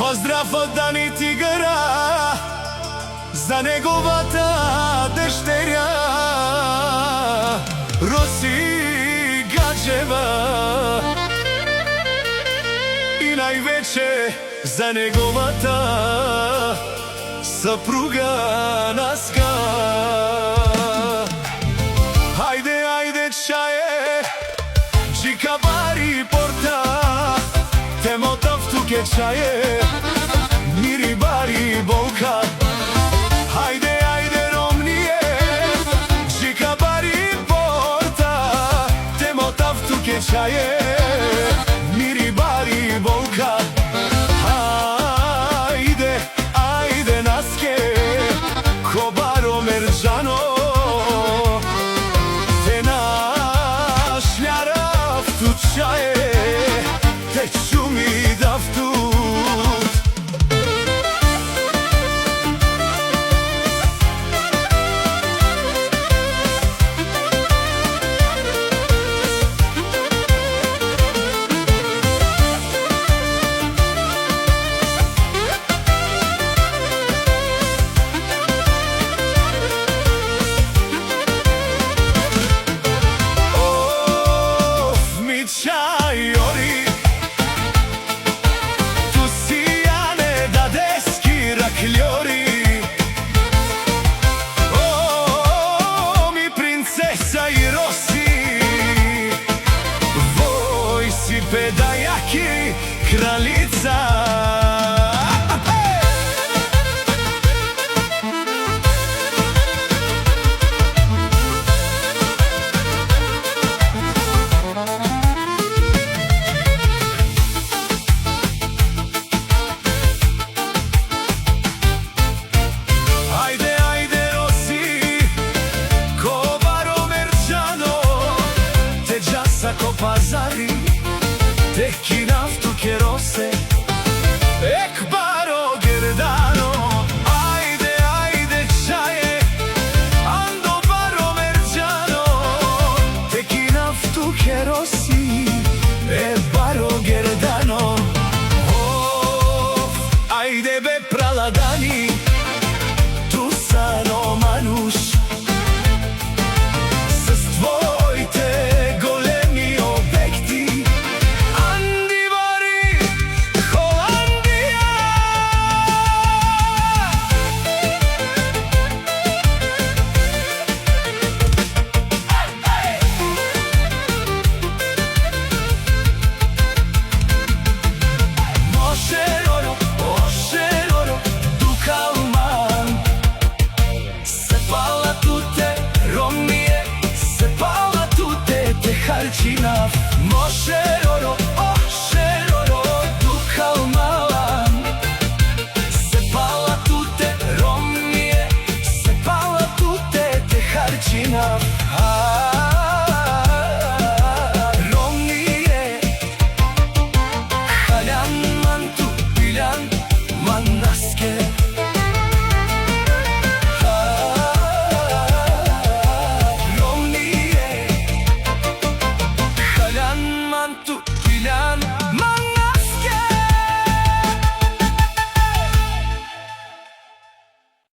Поздрав од Дани Тигара за неговата дъщеря Роси Гаджева и највече за неговата съпруга Наска. Ајде, ајде чае, джика бари порта, темото втуке чае, мири бари болка. Ајде, ајде ромние, джика бари порта, темото втуке чае, мири бари болка. Ајде, ајде Наске, кобаро мерджано, те нашљара втут чае, те чуми да втут. Педајаки кралица. Ајде, ајде Роси, кобаро мерджано, те джаса ко пазари, Тeki naftu kerose, ek baro gerdano. Ajde, ajde čaje, ando baro merđano, teki naftu kerosi, ek baro gerdano. Ajde be praladani, tu sano manuš, Mošeroro, ošeroro, dukalmalan, sepala tute romije, sepala tute te harčina.